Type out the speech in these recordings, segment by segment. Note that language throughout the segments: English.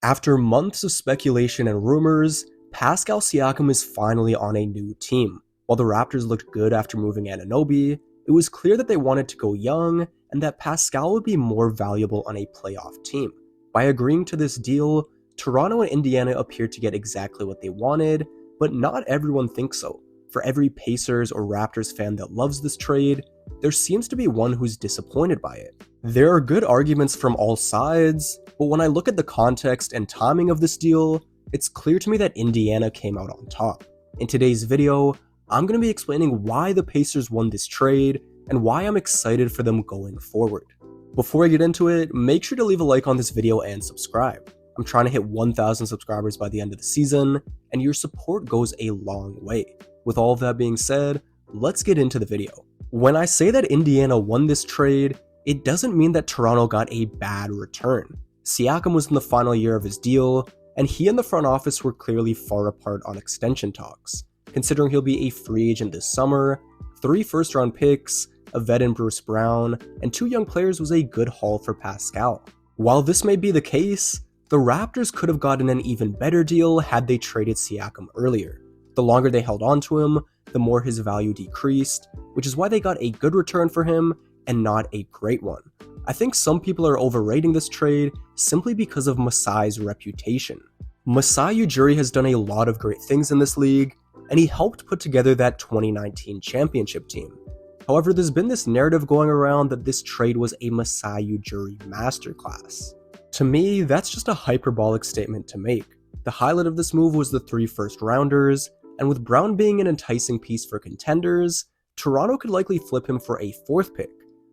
After months of speculation and rumors, Pascal Siakam is finally on a new team. While the Raptors looked good after moving Anunoby, it was clear that they wanted to go young and that Pascal would be more valuable on a playoff team. By agreeing to this deal, Toronto and Indiana appeared to get exactly what they wanted, but not everyone thinks so. For every Pacers or Raptors fan that loves this trade, there seems to be one who's disappointed by it. There are good arguments from all sides, but when I look at the context and timing of this deal, it's clear to me that Indiana came out on top. In today's video, I'm going to be explaining why the Pacers won this trade and why I'm excited for them going forward. Before I get into it, make sure to leave a like on this video and subscribe. I'm trying to hit 1,000 subscribers by the end of the season, and your support goes a long way. With all of that being said, let's get into the video. When I say that Indiana won this trade, it doesn't mean that Toronto got a bad return. Siakam was in the final year of his deal, and he and the front office were clearly far apart on extension talks. Considering he'll be a free agent this summer, 3 first-round picks, a vet in Bruce Brown, and 2 young players was a good haul for Pascal. While this may be the case, the Raptors could have gotten an even better deal had they traded Siakam earlier. The longer they held on to him, the more his value decreased, which is why they got a good return for him and not a great one. I think some people are overrating this trade simply because of Masai's reputation. Masai Ujiri has done a lot of great things in this league, and he helped put together that 2019 championship team. However, there's been this narrative going around that this trade was a Masai Ujiri masterclass. To me, that's just a hyperbolic statement to make. The highlight of this move was the 3 first-rounders, and with Brown being an enticing piece for contenders, Toronto could likely flip him for a 4th pick.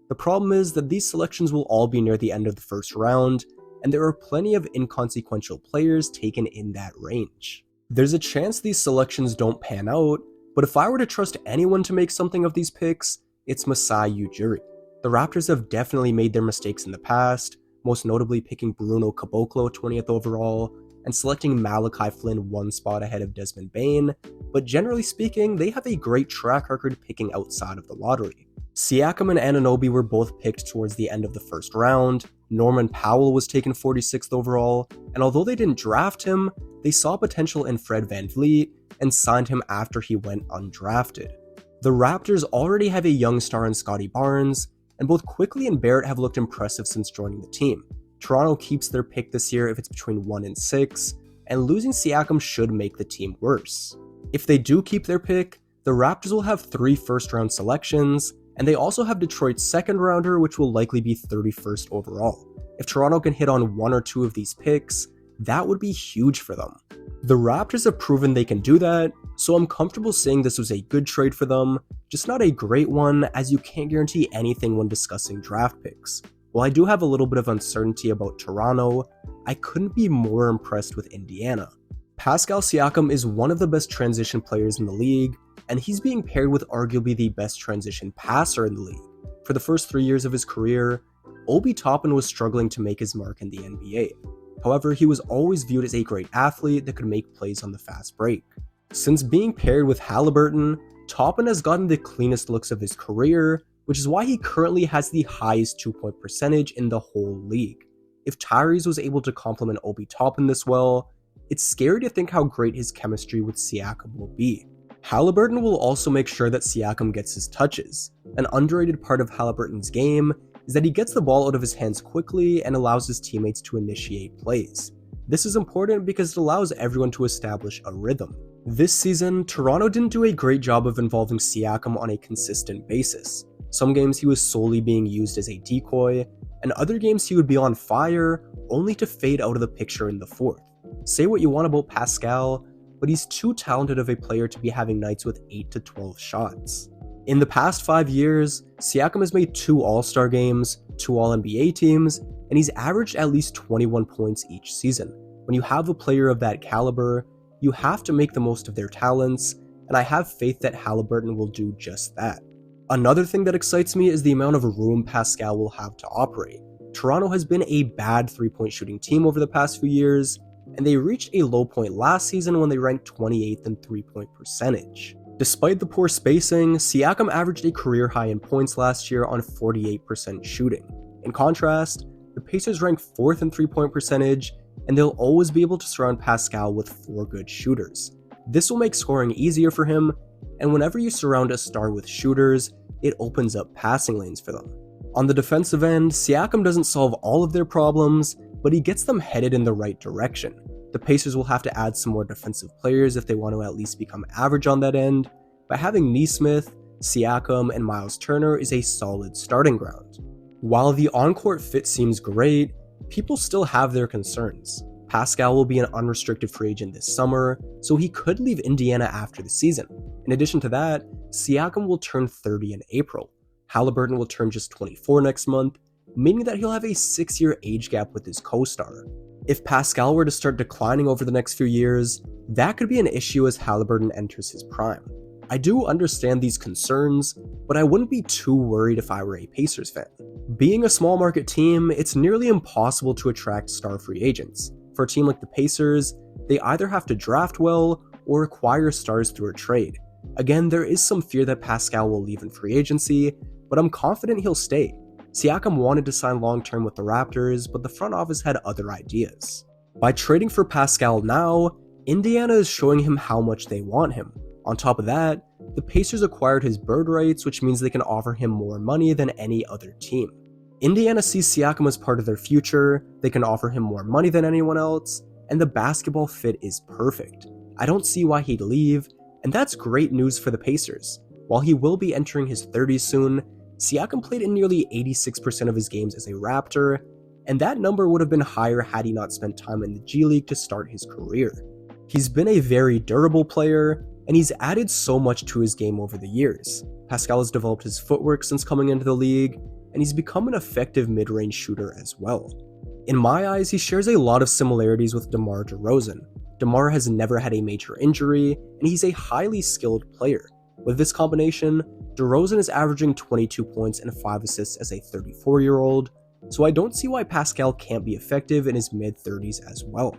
The problem is that these selections will all be near the end of the first round, and there are plenty of inconsequential players taken in that range. There's a chance these selections don't pan out, but if I were to trust anyone to make something of these picks, it's Masai Ujiri. The Raptors have definitely made their mistakes in the past, most notably picking Bruno Caboclo 20th overall, and selecting Malachi Flynn 1 spot ahead of Desmond Bane, but generally speaking, they have a great track record picking outside of the lottery. Siakam and Anunoby were both picked towards the end of the first round, Norman Powell was taken 46th overall, and although they didn't draft him, they saw potential in Fred VanVleet and signed him after he went undrafted. The Raptors already have a young star in Scotty Barnes, and both Quickley and Barrett have looked impressive since joining the team. Toronto keeps their pick this year if it's between 1 and 6, and losing Siakam should make the team worse. If they do keep their pick, the Raptors will have 3 first-round selections, and they also have Detroit's 2nd rounder, which will likely be 31st overall. If Toronto can hit on 1 or 2 of these picks, that would be huge for them. The Raptors have proven they can do that, so I'm comfortable saying this was a good trade for them, just not a great one, as you can't guarantee anything when discussing draft picks. While I do have a little bit of uncertainty about Toronto, I couldn't be more impressed with Indiana. Pascal Siakam is one of the best transition players in the league, and he's being paired with arguably the best transition passer in the league. For the first 3 years of his career, Obi Toppin was struggling to make his mark in the NBA. However, he was always viewed as a great athlete that could make plays on the fast break. Since being paired with Halliburton, Toppin has gotten the cleanest looks of his career, which is why he currently has the highest 2-point percentage in the whole league. If Tyrese was able to complement Obi Toppin this well, it's scary to think how great his chemistry with Siakam will be. Halliburton will also make sure that Siakam gets his touches. An underrated part of Halliburton's game is that he gets the ball out of his hands quickly and allows his teammates to initiate plays. This is important because it allows everyone to establish a rhythm. This season, Toronto didn't do a great job of involving Siakam on a consistent basis. Some games he was solely being used as a decoy, and other games he would be on fire, only to fade out of the picture in the 4th. Say what you want about Pascal, but he's too talented of a player to be having nights with 8 to 12 shots. In the past 5 years, Siakam has made 2 All-Star games, 2 All-NBA teams, and he's averaged at least 21 points each season. When you have a player of that caliber, you have to make the most of their talents, and I have faith that Halliburton will do just that. Another thing that excites me is the amount of room Pascal will have to operate. Toronto has been a bad 3-point shooting team over the past few years, and they reached a low point last season when they ranked 28th in 3-point percentage. Despite the poor spacing, Siakam averaged a career high in points last year on 48% shooting. In contrast, the Pacers ranked 4th in 3-point percentage and they'll always be able to surround Pascal with 4 good shooters. This will make scoring easier for him, and whenever you surround a star with shooters, it opens up passing lanes for them. On the defensive end, Siakam doesn't solve all of their problems, but he gets them headed in the right direction. The Pacers will have to add some more defensive players if they want to at least become average on that end, but having Nesmith, Siakam, and Miles Turner is a solid starting ground. While the on-court fit seems great, people still have their concerns. Pascal will be an unrestricted free agent this summer, so he could leave Indiana after the season. In addition to that, Siakam will turn 30 in April. Haliburton will turn just 24 next month, meaning that he'll have a 6-year age gap with his co-star. If Pascal were to start declining over the next few years, that could be an issue as Haliburton enters his prime. I do understand these concerns, but I wouldn't be too worried if I were a Pacers fan. Being a small market team, it's nearly impossible to attract star free agents. For a team like the Pacers, they either have to draft well or acquire stars through a trade. Again, there is some fear that Pascal will leave in free agency, but I'm confident he'll stay. Siakam wanted to sign long-term with the Raptors, but the front office had other ideas. By trading for Pascal now, Indiana is showing him how much they want him. On top of that, the Pacers acquired his bird rights, which means they can offer him more money than any other team. Indiana sees Siakam as part of their future, they can offer him more money than anyone else, and the basketball fit is perfect. I don't see why he'd leave, and that's great news for the Pacers. While he will be entering his 30s soon, Siakam played in nearly 86% of his games as a Raptor, and that number would have been higher had he not spent time in the G League to start his career. He's been a very durable player, and he's added so much to his game over the years. Pascal has developed his footwork since coming into the league, and he's become an effective mid-range shooter as well. In my eyes, he shares a lot of similarities with DeMar DeRozan. DeMar has never had a major injury, and he's a highly skilled player. With this combination, DeRozan is averaging 22 points and 5 assists as a 34-year-old, so I don't see why Pascal can't be effective in his mid-30s as well.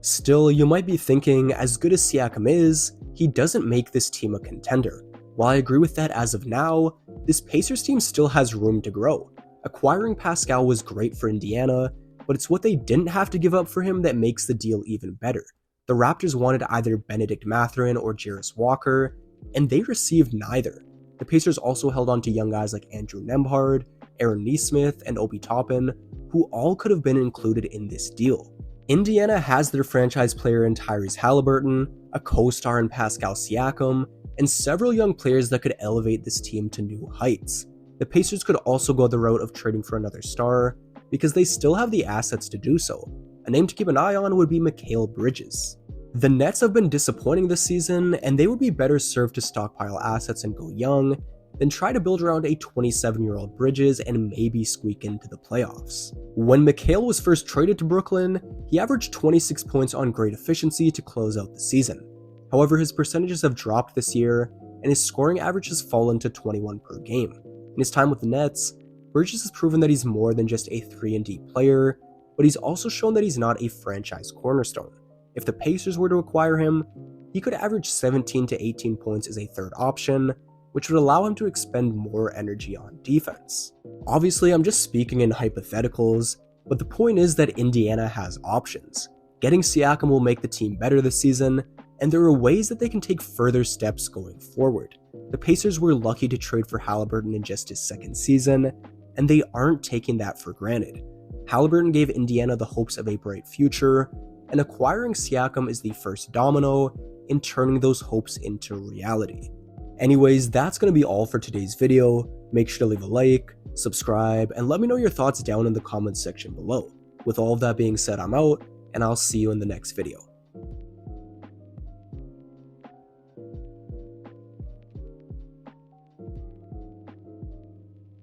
Still, you might be thinking, as good as Siakam is, he doesn't make this team a contender. While I agree with that as of now, this Pacers team still has room to grow. Acquiring Pascal was great for Indiana, but it's what they didn't have to give up for him that makes the deal even better. The Raptors wanted either Benedict Mathurin or Jarris Walker, and they received neither. The Pacers also held on to young guys like Andrew Nembhard, Aaron Nesmith, and Obi Toppin, who all could have been included in this deal. Indiana has their franchise player in Tyrese Haliburton, a co-star in Pascal Siakam, and several young players that could elevate this team to new heights. The Pacers could also go the route of trading for another star, because they still have the assets to do so. A name to keep an eye on would be Mikal Bridges. The Nets have been disappointing this season, and they would be better served to stockpile assets and go young than try to build around a 27-year-old Bridges and maybe squeak into the playoffs. When Mikal was first traded to Brooklyn, he averaged 26 points on great efficiency to close out the season. However, his percentages have dropped this year, and his scoring average has fallen to 21 per game. In his time with the Nets, Bridges has proven that he's more than just a 3-and-D player, but he's also shown that he's not a franchise cornerstone. If the Pacers were to acquire him, he could average 17 to 18 points as a third option, which would allow him to expend more energy on defense. Obviously, I'm just speaking in hypotheticals, but the point is that Indiana has options. Getting Siakam will make the team better this season, and there are ways that they can take further steps going forward. The Pacers were lucky to trade for Haliburton in just his second season, and they aren't taking that for granted. Haliburton gave Indiana the hopes of a bright future, and acquiring Siakam is the first domino in turning those hopes into reality. Anyways, that's going to be all for today's video. Make sure to leave a like, subscribe, and let me know your thoughts down in the comments section below. With all of that being said, I'm out, and I'll see you in the next video.